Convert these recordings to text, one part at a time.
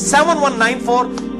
7194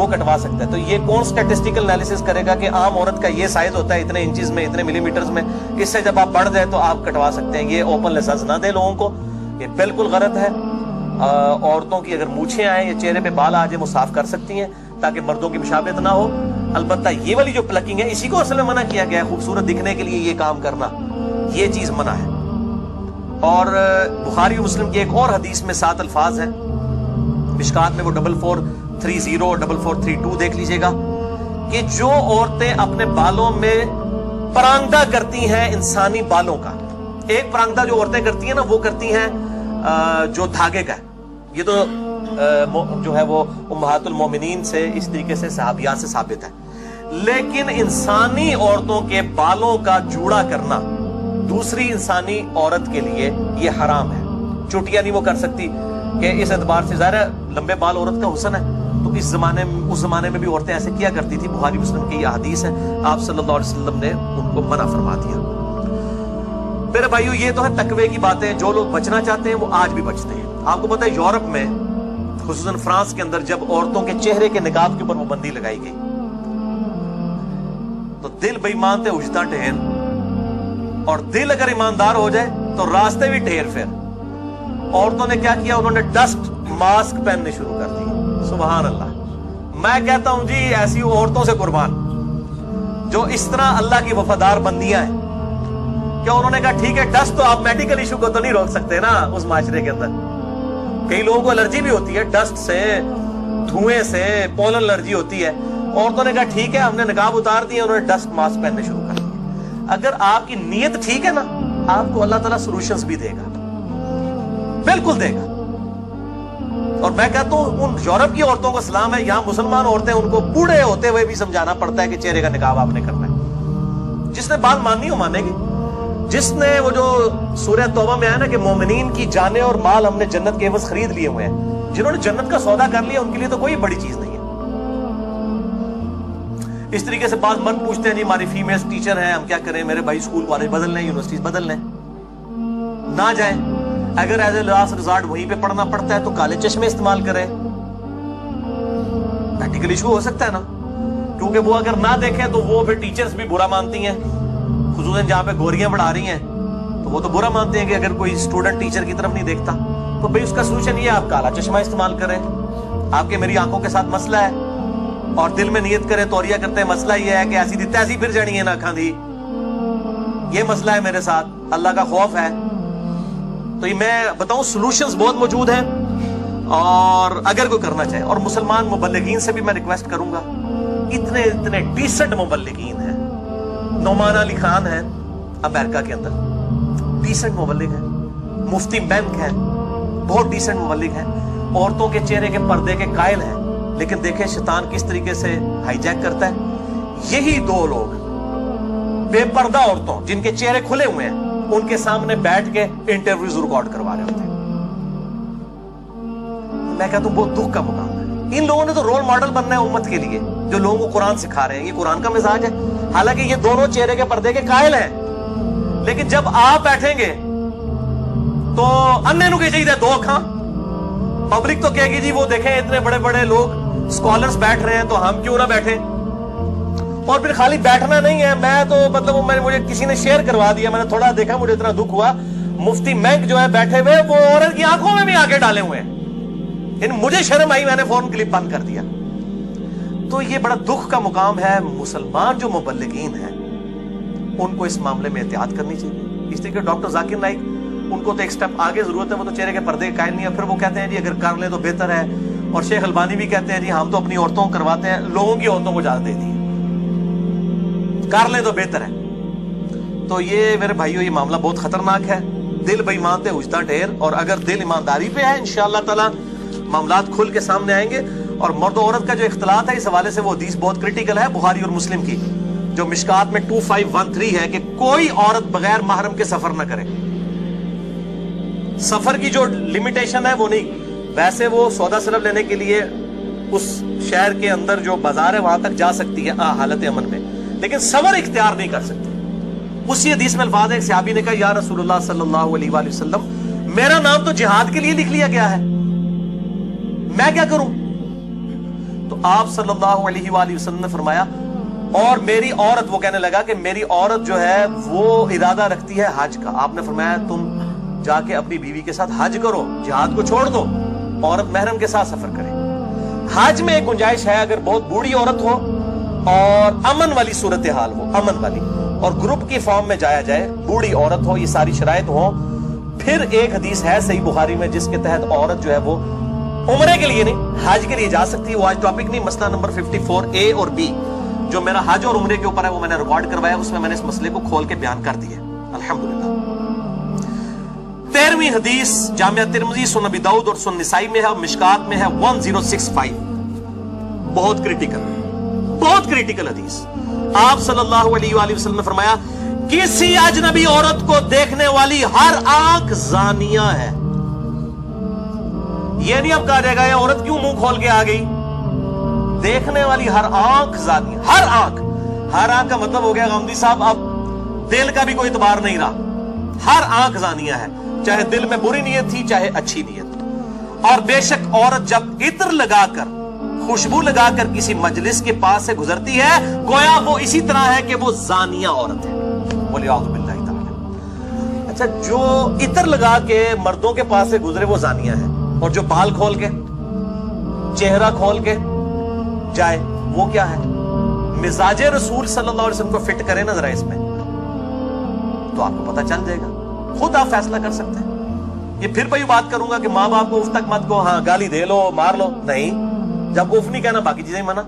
وہ کٹوا سکتا ہے. تو یہ کون اسٹیٹسٹیکل انالیسس کرے گا کہ عام عورت کا یہ سائز ہوتا ہے اتنے انچز میں, اتنے ملی میٹرز میں, اس سے جب آپ بڑھ جائے تو آپ کٹوا سکتے ہیں. یہ اوپن لائسنس نہ دے لوگوں کو, یہ بالکل غلط ہے. عورتوں کی اگر مونچھیں آئیں یا چہرے پہ بال آ جائیں وہ صاف کر سکتی ہیں تاکہ مردوں کی مشابہت نہ ہو. البتہ یہ والی جو پلکنگ ہے اسی کو اصل میں منع کیا گیا ہے, خوبصورت دکھنے کے لیے یہ کام کرنا, یہ چیز منع ہے. اور بخاری و مسلم کی ایک اور حدیث میں 7 الفاظ ہیں, مشکات میں وہ 4430 اور 4432 دیکھ لیجئے گا, کہ جو عورتیں اپنے بالوں میں پرانگدہ کرتی ہیں انسانی بالوں کا. ایک پرانگدہ جو عورتیں کرتی ہیں نا وہ کرتی ہیں جو دھاگے کا ہے. یہ تو جو ہے وہ امہات المومنین سے اس طریقے سے صحابیات سے ثابت ہے. لیکن انسانی عورتوں کے بالوں کا جوڑا کرنا دوسری انسانی عورت کے لیے یہ حرام ہے. چوٹیاں نہیں وہ کر سکتی کہ اس اعتبار سے ظاہر ہے لمبے بال عورت کا حسن ہے, تو اس زمانے میں بھی عورتیں ایسے کیا کرتی تھی. بخاری مسلم کی یہ حدیث ہے, آپ صلی اللہ علیہ وسلم نے ان کو منع فرما دیا. میرے بھائیو یہ تو ہے تقوی کی باتیں, جو لوگ بچنا چاہتے ہیں وہ آج بھی بچتے ہیں. آپ کو پتہ ہے یورپ میں خصوصاً فرانس کے اندر جب عورتوں کے چہرے کے نقاب کے اوپر پابندی لگائی گئی تو دل بے ایمان تے اجتا ڈھیر, اور دل اگر ایماندار ہو جائے تو راستے بھی ڈھیر. پھر عورتوں نے کیا کیا, انہوں نے ڈسٹ ماسک پہننے شروع کر دی. سبحان اللہ. میں کہتا ہوں جی ایسی عورتوں سے قربان جو اس طرح اللہ کی وفادار بندیاں ہیں. کیا انہوں نے کہا ٹھیک ہے ڈسٹ تو آپ میڈیکل ایشو کو تو نہیں روک سکتے نا اس معاشرے کے اندر, کئی لوگوں کو الرجی بھی ہوتی ہے ڈسٹ سے, دھوئیں سے, پولن الرجی ہوتی ہے. عورتوں نے کہا ٹھیک ہے ہم نے نقاب اتار دیا, انہوں نے ڈسٹ ماسک پہننے شروع کر دیا. اگر آپ کی نیت ٹھیک ہے نا آپ کو اللہ تعالیٰ سولوشنز بھی دے گا, بالکل دے گا. اور میں کہتا ہوں ان یورپ کی عورتوں کو سلام ہے, یہاں مسلمان عورتیں ان کو بوڑھے ہوتے ہوئے بھی سمجھانا پڑتا ہے کہ چہرے کا نقاب آپ نے کرنا ہے. جس نے بات ماننی ہو مانے گی. جس نے وہ جو سورہ توبہ میں آیا نا کہ مومنین کی جانیں اور مال ہم نے جنت کے عوض خرید لیے ہوئے ہیں, جنہوں نے جنت کا سودا کر لیا ان کے لیے تو کوئی بڑی چیز نہیں ہے. اس طریقے سے بعض مرد پوچھتے ہیں جی ہماری فیمیل ٹیچر ہیں ہم کیا کریں, میرے بھائی اسکول کالج بدل لیں, یونیورسٹیز بدل لیں. نہ جائیں, اگر ایز اے لاسٹ ریزارٹ وہیں پہ پڑھنا پڑتا ہے تو کالے چشمے استعمال کریں. پریکٹیکل ایشو ہو سکتا ہے نا, کیونکہ وہ اگر نہ دیکھیں تو وہ پھر ٹیچرز بھی برا مانتی ہیں, خصوصاً جہاں پہ گوریاں بڑھا رہی ہیں تو وہ تو برا مانتے ہیں کہ اگر کوئی اسٹوڈنٹ ٹیچر کی طرف نہیں دیکھتا. تو بھئی اس کا سولوشن یہ آپ کالا چشمہ استعمال کریں. آپ کے میری آنکھوں کے ساتھ مسئلہ ہے اور دل میں نیت کریں توریہ کرتے ہیں مسئلہ یہ ہے کہ ایسی دی تیسی پھر جانی ہے نا کھان دی, یہ مسئلہ ہے میرے ساتھ, اللہ کا خوف ہے. تو یہ میں بتاؤں سولوشنز بہت موجود ہیں اور اگر کوئی کرنا چاہے. اور مسلمان مبلغین سے بھی میں ریکویسٹ کروں گا, اتنے ڈیسنٹ مبلغین ہیں. نعمان علی خان ہیں امریکہ کے اندر, ڈیسنٹ مبلغ ہیں. مفتی بینک ہیں, بہت ڈیسنٹ مبلغ ہیں. عورتوں کے چہرے کے پردے کے قائل ہیں, لیکن دیکھیں شیطان کس طریقے سے ہائی جیک کرتا ہے. یہی دو لوگ بے پردہ عورتوں جن کے چہرے کھلے ہوئے ہیں ان کے سامنے بیٹھ کے انٹرویوز ریکارڈ کروا رہے ہوتے ہیں. میں کہتا ہوں بہت دکھ کا مقام ہے. ان لوگوں نے تو رول ماڈل بننا ہے امت کے لیے, جو لوگوں کو قرآن سکھا رہے ہیں. یہ قرآن کا مزاج ہے. حالانکہ یہ دونوں چہرے کے پردے کے قائل ہیں, لیکن جب آپ بیٹھیں گے تو انے نو کہ چاہیے دو اکھاں. پبلک تو کہے گی جی وہ دیکھیں اتنے بڑے بڑے لوگ اسکالرز بیٹھ رہے ہیں تو ہم کیوں نہ بیٹھیں. اور پھر خالی بیٹھنا نہیں ہے, میں تو مطلب مجھے کسی نے شیئر کروا دیا, میں نے تھوڑا دیکھا, مجھے اتنا دکھ ہوا. مفتی مینک جو ہے بیٹھے ہوئے وہ عورت کی آنکھوں میں بھی آگے ڈالے ہوئے ہیں. مجھے شرم آئی, میں نے فوراً کلپ بند کر دیا. تو یہ بڑا دکھ کا مقام ہے. مسلمان جو مبلغین ہیں ان کو اس معاملے میں احتیاط کرنی چاہیے. اس طریقے ڈاکٹر ذاکر نائک ان کو تو ایک سٹیپ آگے ضرورت ہے, وہ تو چہرے کے پردے قائل نہیں ہے. پھر وہ کہتے ہیں جی اگر کر لیں تو بہتر ہے. اور شیخ البانی بھی کہتے ہیں جی ہم تو اپنی عورتوں کو کرواتے ہیں, لوگوں کی عورتوں کو اجازت دے دی, کر لیں تو بہتر ہے. تو یہ میرے بھائیو یہ معاملہ بہت خطرناک ہے. دل بے ایمان تے اجتا ڈھیر, اور اگر دل ایمانداری پہ ہے انشاءاللہ تعالی معاملات کھل کے سامنے آئیں گے. اور مرد و عورت کا جو اختلاط ہے اس حوالے سے وہ حدیث بہت کرٹیکل ہے بخاری اور مسلم کی, جو مشکات میں 2513 ہے کہ کوئی عورت بغیر محرم کے سفر نہ کرے. سفر کی جو لمیٹیشن ہے وہ نہیں, ویسے وہ سودا صرف لینے کے لیے اس شہر کے اندر جو بازار ہے وہاں تک جا سکتی ہے حالت امن میں, لیکن سفر اختیار نہیں کر سکتی. اسی حدیث میں الفاظ ہے, ایک صحابی نے کہا یا رسول اللہ صلی اللہ علیہ وآلہ وسلم میرا نام تو جہاد کے لیے لکھ لیا گیا ہے, میں کیا کروں. تو آپ صلی اللہ علیہ وآلہ وسلم نے فرمایا اور میری عورت, وہ کہنے لگا کہ میری عورت جو ہے وہ ارادہ رکھتی ہے حج کا. آپ نے فرمایا تم جا کے اپنی بیوی کے ساتھ حج کرو, جہاد کو چھوڑ دو, عورت محرم کے ساتھ سفر کرے. حج میں ایک گنجائش ہے, اگر بہت بوڑھی عورت ہو اور امن والی صورتحال ہو, امن والی, اور گروپ کی فارم میں جایا جائے, بوڑھی عورت ہو, یہ ساری شرائط ہو. پھر ایک حدیث ہے صحیح بخاری میں جس کے تحت عورت جو ہے وہ عمرے کے لیے نہیں حج کے لیے جا سکتی ہے. وہ آج ٹاپک نہیں, مسئلہ نمبر 54A اور B جو میرا حج اور عمرے کے اوپر ہے وہ میں نے ریکارڈ کروایا, اس میں نے اس مسئلے کو کھول کے بیان کر دیا الحمدللہ. 13ویں حدیث جامعہ ترمذی, سنن ابی داؤد اور سنن نسائی میں ہے, اور مشکات میں ہے 1065. بہت کریٹیکل حدیث. آپ صلی اللہ علیہ وآلہ وسلم نے فرمایا کسی اجنبی عورت کو دیکھنے والی ہر آنکھ زانیہ ہے. یہ نہیں اب کہا جائے گا یہ عورت کیوں منہ کھول کے آ گئی, دیکھنے والی ہر آنکھ زانیہ. ہر آنکھ کا مطلب ہو گیا غامدی صاحب اب دل کا بھی کوئی اعتبار نہیں رہا, ہر آنکھ زانیہ ہے, چاہے دل میں بری نیت تھی چاہے اچھی نیت. اور بے شک عورت جب عطر لگا کر, خوشبو لگا کر کسی مجلس کے پاس سے گزرتی ہے گویا وہ اسی طرح ہے کہ وہ زانیہ عورت ہے. وَلِعَوْذُ بِاللَّهِ تعالی. اچھا, جو عطر لگا کے مردوں کے پاس سے گزرے وہ زانیہ ہے, اور جو بال کھول کے چہرہ کھول کے جائے وہ کیا ہے؟ مزاج رسول صلی اللہ علیہ وسلم کو فٹ کرے نا ذرا اس میں تو آپ کو پتہ چل جائے گا, خود آپ فیصلہ کر سکتے ہیں. یہ پھر میں بات کروں گا کہ ماں باپ کو اف تک مت کو, ہاں گالی دے لو مار لو, نہیں. جب اف نہیں کہنا باقی چیزیں منع.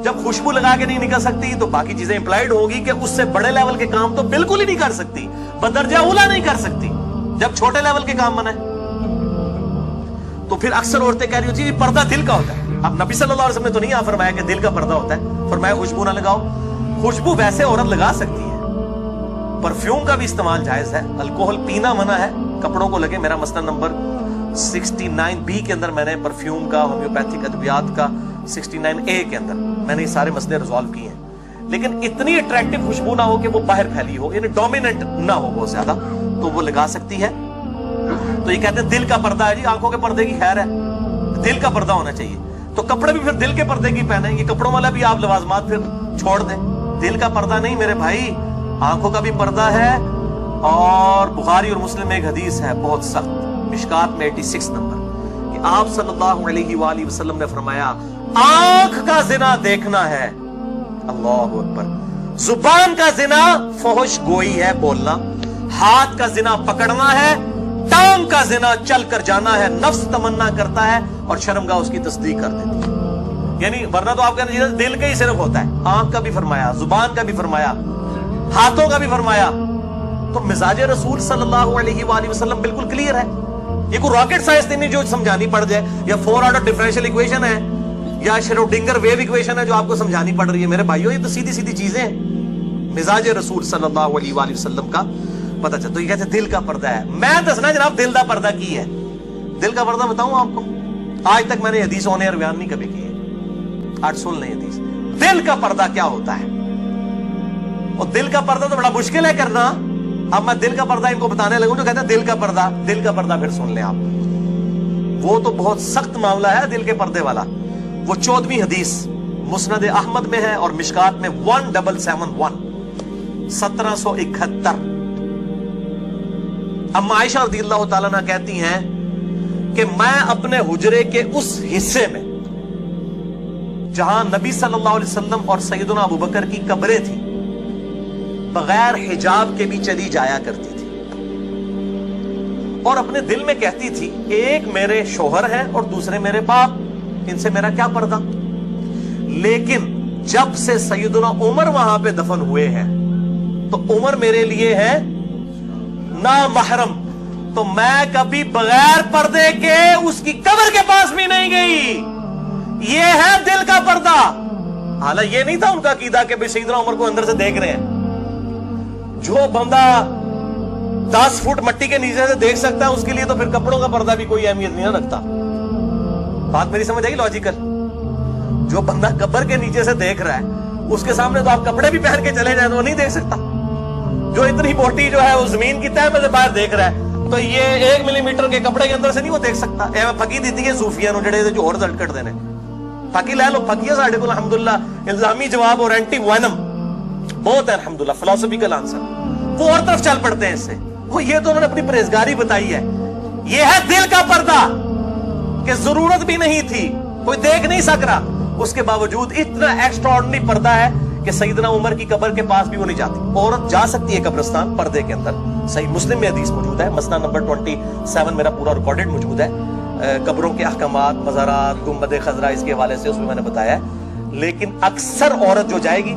جب خوشبو لگا کے نہیں نکل سکتی تو باقی چیزیں امپلائڈ ہوگی کہ اس سے بڑے لیول کے کام تو بالکل ہی نہیں کر سکتی, بدرجہ اولا نہیں کر سکتی. جب چھوٹے لیول کے کام منع ہے تو پھر اکثر عورتیں کہہ رہی ہوتی ہیں پردہ دل کا ہوتا ہے. اب نبی صلی اللہ علیہ وسلم نے تو نہیں فرمایا کہ دل کا پردہ ہوتا ہے, فرمایا خوشبو نہ لگاؤ. خوشبو ویسے عورت لگا سکتی ہے, پرفیوم کا بھی استعمال جائز ہے, الکوہل پینا منع ہے, کپڑوں کو لگے. میرا مسئلہ نمبر 69B کے اندر میں نے پرفیوم کا, ہومیوپیتھک ادویات کا 69A کے اندر میں نے یہ سارے مسئلے ریزالو کیے ہیں. لیکن اتنی اٹریکٹیو خوشبو نہ ہو کہ وہ باہر پھیلی ہو, یعنی ڈومیننٹ نہ ہو بہت زیادہ, تو وہ لگا سکتی ہے. تو یہ کہتے ہیں دل کا پردہ ہے جی, آنکھوں کے پردے کی خیر ہے, دل کا پردہ ہونا چاہیے. تو کپڑے بھی پھر دل کے پردے کی پہنے, یہ کپڑوں والا بھی آپ لوازمات پھر چھوڑ دیں. دل کا پردہ نہیں میرے بھائی, آنکھوں کا بھی پردہ ہے. اور بخاری اور مسلم میں ایک حدیث ہے بہت سخت, مشکات میں 86 نمبر, کہ آپ صلی اللہ علیہ وآلہ وسلم نے فرمایا آنکھ کا زنا دیکھنا ہے, اللہ اکبر. زبان کا زنا فحش گوئی ہے بولنا, ہاتھ کا زنا پکڑنا ہے, ٹانگ کا زنا چل کر جانا ہے, نفس تمنا کرتا ہے اور شرمگاہ اس کی تصدیق کر دیتی ہے. یعنی ورنہ تو آپ کہتے ہیں دل کا ہی صرف ہوتا ہے, آنکھ کا بھی فرمایا, زبان کا بھی فرمایا, ہاتھوں کا بھی فرمایا. تو مزاج رسول صلی اللہ علیہ وآلہ وسلم بالکل کلیئر ہے. یہ کوئی راکٹ سائنس نہیں جو سمجھانی پڑ جائے, یا 4 آرڈر ڈفرینشیل ایکویشن ہے, یا شروڈنگر ویو ایکویشن ہے جو آپ کو سمجھانی پڑ رہی ہے. میرے بھائیو یہ تو سیدھی سیدھی چیزیں ہیں. مزاج رسول صلی اللہ علیہ وآلہ وسلم کا پتہ چلتا. تو یہ کہتے ہیں دل کا پردہ ہے. میں دسنا جناب دل کا پردہ کی ہے. دل کا پردہ بتاؤں آپ کو, آج تک میں نے حدیث ہونے اور بیان نہیں کبھی کی ہے, آج سن لیں حدیث. دل کا پردہ کیا ہوتا ہے, اور دل کا پردہ تو بڑا مشکل ہے کرنا. اب میں دل کا پردہ ان کو بتانے لگوں جو کہتے ہیں دل کا پردہ پھر سن لیں آپ, وہ تو بہت سخت معاملہ ہے دل کے پردے والا. وہ 14ویں حدیث مسند احمد میں ہے اور مشکات میں 1771 1771. اما عائشہ رضی اللہ تعالیٰ عنہ کہتی ہیں کہ میں اپنے حجرے کے اس حصے میں جہاں نبی صلی اللہ علیہ وسلم اور سیدنا ابو بکر کی قبریں تھیں بغیر حجاب کے بھی چلی جایا کرتی تھی, اور اپنے دل میں کہتی تھی ایک میرے شوہر ہیں اور دوسرے میرے باپ, ان سے میرا کیا پردہ. لیکن جب سے سیدنا عمر وہاں پہ دفن ہوئے ہیں تو عمر میرے لیے ہے نامحرم, تو میں کبھی بغیر پردے کے اس کی قبر کے پاس بھی نہیں گئی. یہ ہے دل کا پردہ. حالانکہ یہ نہیں تھا ان کا عقیدہ کہ بھئی سیدنا عمر کو اندر سے دیکھ رہے ہیں. جو بندہ 10 فٹ مٹی کے نیچے سے دیکھ سکتا ہے اس کے لیے تو پھر کپڑوں کا پردہ بھی کوئی اہمیت نہیں رکھتا. بات میری سمجھ آئی لاجیکل. جو بندہ قبر کے نیچے سے دیکھ رہا ہے اس کے سامنے تو آپ کپڑے بھی پہن کے چلے جائیں تو وہ نہیں دیکھ سکتا. جو اتنی موٹی جو ہے وہ زمین کی تہہ میں سے باہر دیکھ رہا ہے تو یہ 1 ملی میٹر کے کپڑے کے اندر سے نہیں وہ دیکھ سکتا. پھکی دیتی ہے صوفیاں نو جڑے جو اور رزلٹ کٹ دینے پھکی لے لو, پھکی ہے ساڈے کو الحمدللہ, الزامی جواب اور اینٹی وینم بہت ہے الحمدللہ, فلسفیکل آنسر. وہ اور طرف چل پڑتے ہیں اس سے. وہ یہ تو انہوں نے اپنی پرہیزگاری بتائی ہے. یہ ہے دل کا پردہ کہ ضرورت بھی نہیں تھی, کوئی دیکھ نہیں سک رہا, اس کے باوجود اتنا ایکسٹراڈنری پردہ ہے کہ سیدنا عمر کی قبر کے پاس بھی وہ نہیں جاتی. عورت جا سکتی ہے قبرستان پردے کے اندر, صحیح مسلم میں حدیث موجود ہے, مسئلہ نمبر 27 میرا پورا ریکارڈڈ موجود ہے, قبروں کے احکامات, مزارات, گنبد خضرا اس کے حوالے سے اس میں میں نے بتایا ہے. لیکن اکثر عورت جو جائے گی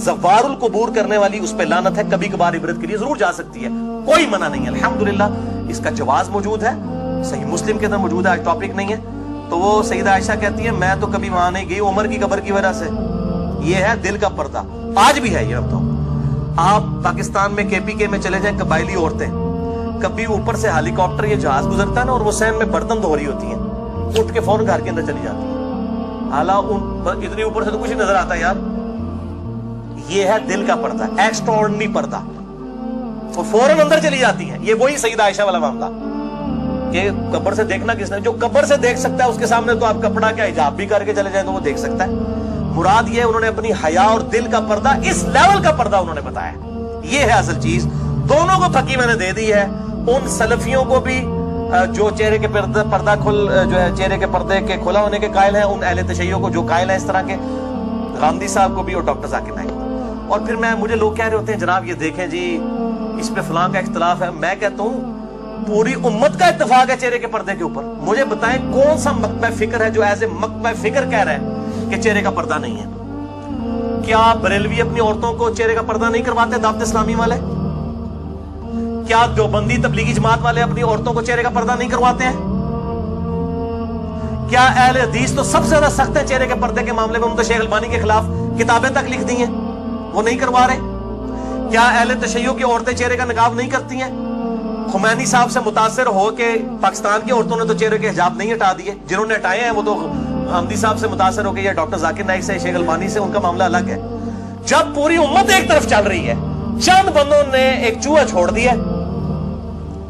زوار القبور کرنے والی, اس پہ لعنت ہے, کبھی کبھار عبرت کے لیے ضرور جا سکتی ہے, کوئی منع نہیں ہے الحمدللہ, اس کا جواز موجود ہے, صحیح مسلم کے اندر موجود ہے, آج ٹاپک نہیں ہے. تو وہ سیدہ عائشہ کہتی ہے میں تو کبھی وہاں نہیں گئی عمر کی قبر کی وجہ سے. یہ ہے دل کا پردہ, آج بھی ہے. یہ بتاؤ آپ پاکستان میں KPK میں چلے جائیں, قبائلی عورتیں کبھی اوپر سے ہیلی کاپٹر یا جہاز گزرتا ہے نا, اور وہ سین میں برتن دھو رہی ہوتی ہیں, اٹھ کے فوراً گھر کے اندر چلی جاتی ہیں, حالانکہ اتنی اوپر سے تو کچھ نہیں نظر آتا یار. یہ ہے دل کا پردہ, ایکسٹراڈنری پردہ, وہ فوراً اندر چلی جاتی ہیں. یہ وہی سیدہ عائشہ والا معاملہ کہ قبر سے دیکھنا کس نے, جو قبر سے دیکھ سکتا ہے اس کے سامنے تو آپ کپڑا کیا حجاب بھی کر کے چلے جائیں تو وہ دیکھ سکتا ہے. مراد یہ انہوں نے اپنی حیا اور دل کا پردہ, اس لیول کا پردہ انہوں نے بتایا. یہ ہے اصل چیز. دونوں کو پھکی میں نے دے دی ہے. ان سلفیوں کو بھی جو چہرے کے پردہ کھل, جو ہے چہرے کے پردے کے کھلا ہونے کے قائل ہیں, ان اہل تشیع کو جو قائل ہیں اس طرح کے, غامدی صاحب کو بھی, اور ڈاکٹر ذاکر نائک. اور پھر مجھے لوگ کہہ رہے ہوتے ہیں جناب یہ دیکھیں جی اس پہ فلاں کا اختلاف ہے. میں کہتا ہوں پوری امت کا اتفاق ہے چہرے کے پردے کے اوپر. مجھے بتائیں کون سا مکتبہ فکر ہے جو ایز اے مکتبہ فکر کہہ رہا ہے کہ چہرے کا پردہ نہیں ہے؟ کیا بریلوی اپنی عورتوں کو چہرے کا پردہ نہیں کرواتے, دعوت اسلامی والے؟ کیا دیوبندی تبلیغی جماعت والے اپنی عورتوں کو چہرے کا پردہ نہیں کرواتے ہیں؟ کیا اہل حدیث تو سب سے زیادہ سخت ہے چہرے کے پردے کے معاملے میں, ان تو شیخ البانی کے خلاف کتابیں تک لکھ دی ہیں, وہ نہیں کروا رہے. کیا اہل تشیع کی عورتیں چہرے کا نقاب نہیں کرتی ہیں؟ خمینی صاحب سے متاثر ہو کے پاکستان کی عورتوں نے تو چہرے کے حجاب نہیں ہٹا دیے, جنہوں نے ہٹائے ہیں وہ تو غامدی صاحب سے متاثر ہو کے یا ڈاکٹر ذاکر نائک سے, شیخ البانی سے, ان کا معاملہ الگ ہے. جب پوری امت ایک طرف چل رہی ہے, چند بندوں نے ایک چوہا چھوڑ دیا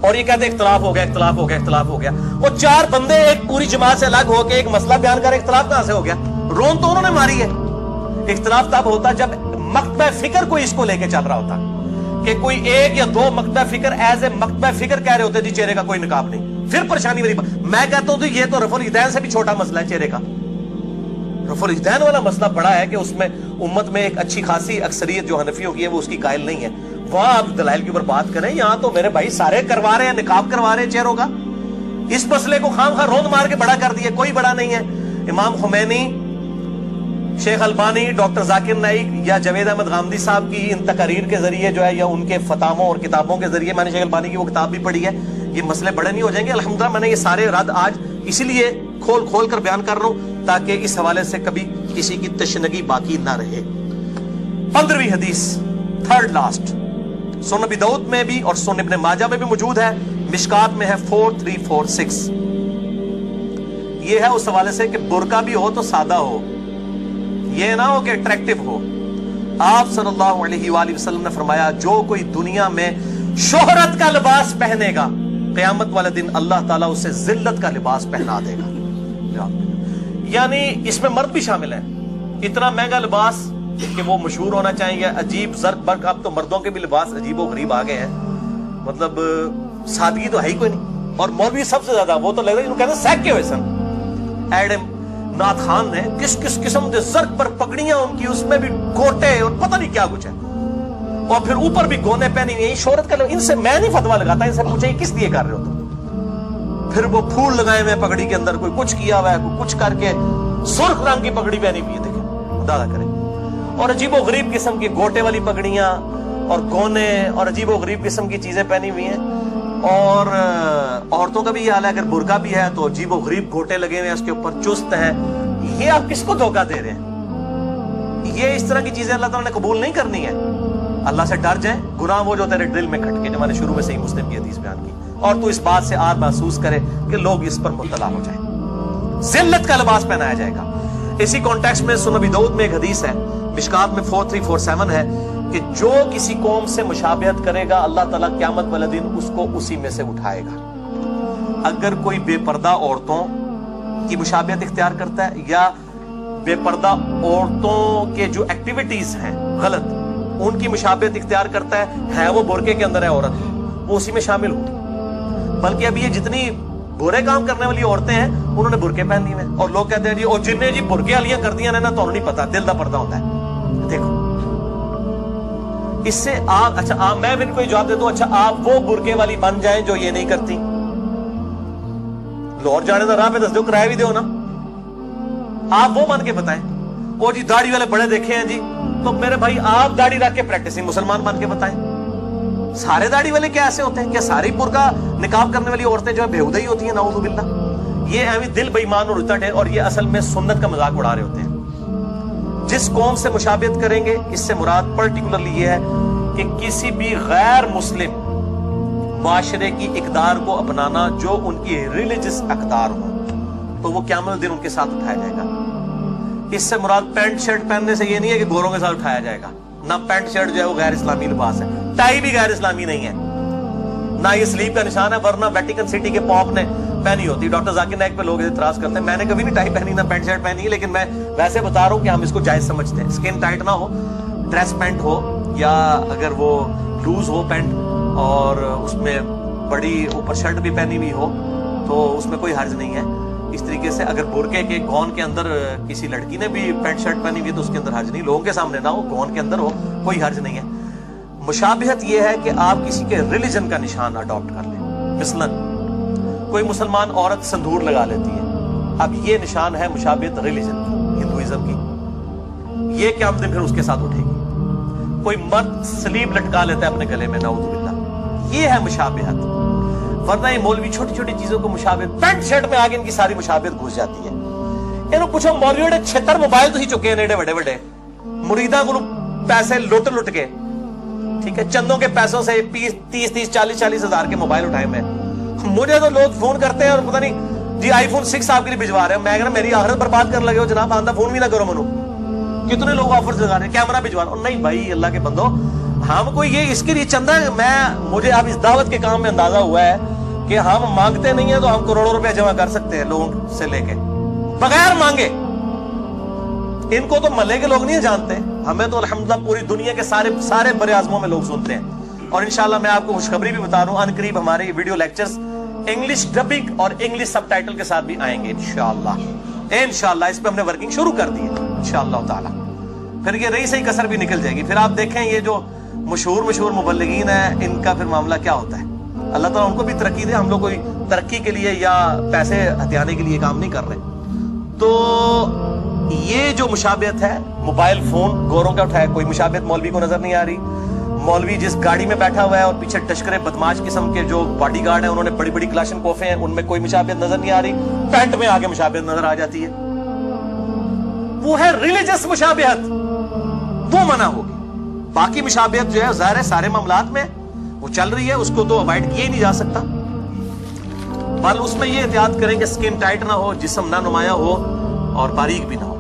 اور یہ کہتے اختلاف ہو گیا, اختلاف ہو گیا, اختلاف ہو گیا, اور 4 بندے ایک پوری جماعت سے الگ ہو کے ایک مسئلہ بیان کر, اختلاف کہاں سے ہو گیا؟ رون تو انہوں نے ماری ہے. اختلاف تب ہوتا جب مکتبہ فکر کوئی اس کو لے کے چل رہا ہوتا, کہ کوئی 1 یا 2 مکتبہ فکر ایز اے مکتبہ فکر کہہ رہے ہوتے جی چہرے کا کوئی نقاب نہیں, پھر پریشانی میری. میں کہتا ہوں تو یہ تو رفع الیدین سے بھی چھوٹا مسئلہ ہے چہرے کا. رفع الیدین والا مسئلہ بڑا ہے کہ اس میں امت میں ایک اچھی خاصی اکثریت جو حنفیوں کی ہے وہ اس کی قائل نہیں ہے. وہاں آپ دلائل کے اوپر بات کریں, یہاں تو میرے بھائی سارے کروا رہے ہیں, نقاب کروا رہے ہیں چہروں کا. اس مسئلے کو خام خواہ روند مار کے بڑا کر دیا, کوئی بڑا نہیں ہے. امام خمینی, شیخ البانی, ڈاکٹر ذاکر نائک یا جاوید احمد غامدی صاحب کی ان تقاریر کے ذریعے جو ہے, یا ان کے فتاووں اور کتابوں کے ذریعے, میں نے شیخ البانی کی وہ کتاب بھی پڑھی ہے, یہ مسئلے بڑے نہیں ہو جائیں گے الحمدللہ. میں نے یہ سارے رد آج اسی لیے کھول کر بیان کر رہا ہوں تاکہ اس حوالے سے کبھی کسی کی تشنگی باقی نہ رہے. 15ویں حدیث, تھرڈ لاسٹ, سنن ابی داؤد میں بھی اور سنن ابن ماجہ میں بھی موجود ہے, مشکات میں ہے 4346. یہ ہے اس حوالے سے کہ برقع بھی ہو تو سادہ ہو, یہ نہ ہو کہ اٹریکٹیو ہو. آپ صلی اللہ علیہ وآلہ وسلم نے فرمایا جو کوئی دنیا میں شہرت کا لباس پہنے گا, قیامت والے دن اللہ تعالیٰ اسے ذلت کا لباس پہنا دے گا. یعنی اس میں مرد بھی شامل ہیں. اتنا مہنگا لباس کہ وہ مشہور ہونا چاہیے, عجیب زرق برق. اب تو مردوں کے بھی لباس عجیب و غریب آ گئے ہیں, مطلب سادگی تو ہے ہی کوئی نہیں. اور مولوی سب سے زیادہ وہ تو لگ رہا ہے کہتے ہیں سیک کے ہوئے سن. ایڈم نعت خان نے کس قسم کے زرق پر پگڑیاں ان کی, اس میں بھی گوٹے اور پتہ نہیں کیا کچھ ہے, اور پھر اوپر بھی گونے پہنی ہوئی. شہرت کا ان سے میں نہیں فتوا لگاتا, ان سے پوچھے کس لیے کر رہے ہو تم. پھر وہ پھول لگائے ہوئے پگڑی کے اندر, کوئی کچھ کیا ہوا ہے, کوئی کچھ کر کے سرخ رنگ کی پگڑی پہنی ہوئی ہے, دیکھیں خدا کرے, اور عجیب و غریب قسم کی گوٹے والی پگڑیاں اور گونے اور عجیب و غریب قسم کی چیزیں پہنی ہوئی ہیں. اور عورتوں کا بھی یہ حال ہے, اگر برقع بھی ہے تو عجیب و غریب گوٹے لگے ہوئے ہیں اس کے اوپر, چست ہیں. یہ آپ کس کو دھوکہ دے رہے ہیں؟ یہ اس طرح کی چیزیں اللہ تعالیٰ نے قبول نہیں کرنی ہے. اللہ سے ڈر جائیں, گناہ وہ جو تیرے دل میں کھٹکے, جو میں نے شروع میں صحیح مسلم کی حدیث بیان کی, اور تو اس بات سے آر محسوس کرے کہ لوگ اس پر مطلع ہو جائیں. ذلت کا لباس پہنایا جائے گا. اسی کانٹیکسٹ میں سنن ابی داؤد میں ایک حدیث ہے, مشکات میں 4347 ہے, کہ جو کسی قوم سے مشابہت کرے گا اللہ تعالیٰ قیامت والے دن اس کو اسی میں سے اٹھائے گا. اگر کوئی بے پردہ عورتوں کی مشابہت اختیار کرتا ہے یا بے پردہ عورتوں کے جو ایکٹیویٹیز ہیں غلط، ان کی مشابہت اختیار کرتا ہے وہ برقعے کے اندر ہے عورت، وہ اسی میں شامل ہوگی۔ بلکہ ابھی یہ جتنی برے کام کرنے والی عورتیں ہیں انہوں نے برقعے پہن لیے ہیں، اور لوگ کہتے ہیں جی اور جن نے جی برقعے والیاں کر دیا نا تو نہیں پتا، دل دا پردہ ہوتا ہے۔ دیکھو اس سے آپ اچھا میں بھی کوئی جواب دے دوں، اچھا آپ وہ برقعے والی بن جائیں جو یہ نہیں کرتی، لاہور جانے کا راہ پہ دس دو، کرایہ بھی دو نا، آپ وہ بن کے بتائیں۔ اور جی داڑھی والے بڑے دیکھے ہیں جی، تو میرے بھائی آپ داڑھی رکھ کے پریکٹسنگ مسلمان بن کے بتائیں۔ سارے داڑھی والے کیا ایسے ہوتے ہیں؟ کیا ساری برقع نقاب کرنے والی عورتیں جو ہے بےہودہ ہی ہوتی ہیں؟ نعوذ باللہ، یہ ایویں دل بے ایمان اور الٹا ہے، اور یہ اصل میں سنت کا مذاق اڑا رہے ہوتے ہیں۔ جس قوم سے مشابہت کریں گے اس سے مراد پرٹیکولرلی یہ ہے کہ کسی بھی غیر مسلم معاشرے کی اقدار کو اپنانا جو ان کی ریلیجس اقدار ہوں، تو وہ قیامت دن ان کے ساتھ اٹھایا جائے گا۔ اس سے مراد پینٹ شرٹ پہننے سے یہ نہیں ہے کہ گوروں کے ساتھ اٹھایا جائے گا، نہ پینٹ شرٹ جو ہے وہ غیر اسلامی لباس ہے، ٹائی بھی غیر اسلامی نہیں ہے، نہ یہ سلیپ کا نشان ہے، ورنہ ویٹیکن سٹی کے پوپ نے پہنی ہوتی۔ ڈاکٹر ذاکر نائک پہ لوگ اعتراض کرتے ہیں، میں نے کبھی نہیں ٹائی پہنی، نہ پینٹ شرٹ پہنی ہے، لیکن میں ویسے بتا رہا ہوں کہ ہم اس کو جائز سمجھتے ہیں۔ اسکن ٹائٹ نہ ہو، ڈریس پینٹ ہو، یا اگر وہ لوز ہو پینٹ اور اس میں بڑی اوپر شرٹ بھی پہنی ہوئی ہو تو اس میں کوئی حرج نہیں ہے۔ اس طریقے سے اگر برقعے کے گون کے اندر کسی لڑکی نے بھی پینٹ شرٹ پہنی ہوئی ہے تو اس کے اندر حرج نہیں، لوگوں کے سامنے نہ ہو، گون کے اندر ہو، کوئی حرج نہیں ہے۔ مشابہت یہ ہے کہ آپ کسی کے ریلیجن کا نشان اڈاپٹ کر لیں۔ مثلاً کوئی مسلمان عورت سندور لگا لیتی ہے، اب یہ نشان ہے مشابہت ریلیجن کی، ہندوازم کی، یہ قیامت دن پھر اس کے ساتھ اٹھے گی۔ کوئی مرد سلیب لٹکا لیتا ہے اپنے گلے میں، نعوذ باللہ، یہ ہے مشابہت۔ ورنہ یہ مولوی چھوٹی چھوٹی چیزوں کو مشابہت، پینٹ شرٹ میں آگے ان کی ساری مشابہت گھس جاتی ہے۔ انہوں پوچھو مولوی نے 76 موبائل تو ہی چکے ہیں ایڈے بڑے بڑے، مریداں کو پیسے لٹ کے، ٹھیک ہے، چندوں کے پیسوں سے 30 40 ہزار کے موبائل اٹھائے میں۔ مجھے تو لوگ فون کرتے ہیں اور پتہ نہیں جی آئی فون 6 آپ کے لیے بھجوا رہے ہیں، میں کہنا میری آخرت برباد کرنے لگے ہو جناب، آندہ فون بھی نہ کرو منو۔ کتنے لوگ آفرز لگا رہے ہیں کیمرہ بھجوا رہے ہیں، نہیں بھائی اللہ کے بندو، ہم کوئی یہ اس کے لیے چندہ، مجھے اب اس دعوت کے کام میں اندازہ ہوا ہے کہ ہم مانگتے نہیں ہیں تو ہم کروڑوں روپے جمع کر سکتے ہیں لوگوں سے لے کے بغیر مانگے۔ ان کو تو ملے کے لوگ نہیں جانتے، ہمیں تو الحمدللہ پوری دنیا کے سارے بڑے اعظموں میں لوگ سنتے ہیں۔ اور انشاءاللہ میں آپ کو خوشخبری بھی بتا رہا ہوں، ان قریب ہمارے یہ ویڈیو لیکچرز انگلش ڈبنگ اور انگلش سب ٹائٹل کے ساتھ بھی آئیں گے انشاءاللہ۔ اس پہ ہم نے ورکنگ شروع کر دی ہے انشاءاللہ تعالی، پھر یہ رہی صحیح کسر بھی نکل جائے گی۔ پھر آپ دیکھیں یہ جو مشہور مبلغین ہیں ان کا پھر معاملہ کیا ہوتا ہے۔ اللہ تعالیٰ ان کو بھی ترقی دے، ہم لوگ کوئی ترقی کے لیے یا پیسے ہتھیانے کے لیے کام نہیں کر رہے۔ تو یہ جو مشابہت ہے، موبائل فون گوروں کا اٹھایا، کوئی مشابہت مولوی کو نظر نہیں آ رہی۔ مولوی جس گاڑی میں بیٹھا ہوا ہے اور پیچھے ٹشکرے بدماش قسم کے جو باڈی گارڈ ہیں، انہوں نے بڑی بڑی کلاشن کوفے ہیں، ان میں کوئی مشابہت نظر نہیں آ رہی، پینٹ میں آگے مشابہت نظر آ جاتی ہے، وہ ہے ریلیجس مشابہت، وہ منع ہوگی۔ باقی مشابہت جو ہے ظاہر ہے سارے معاملات میں وہ چل رہی ہے، اس کو تو اوائڈ کیا ہی نہیں جا سکتا، بل اس میں یہ احتیاط کریں کہ سکن ٹائٹ نہ ہو، جسم نہ نمایاں ہو اور باریک بھی نہ ہو۔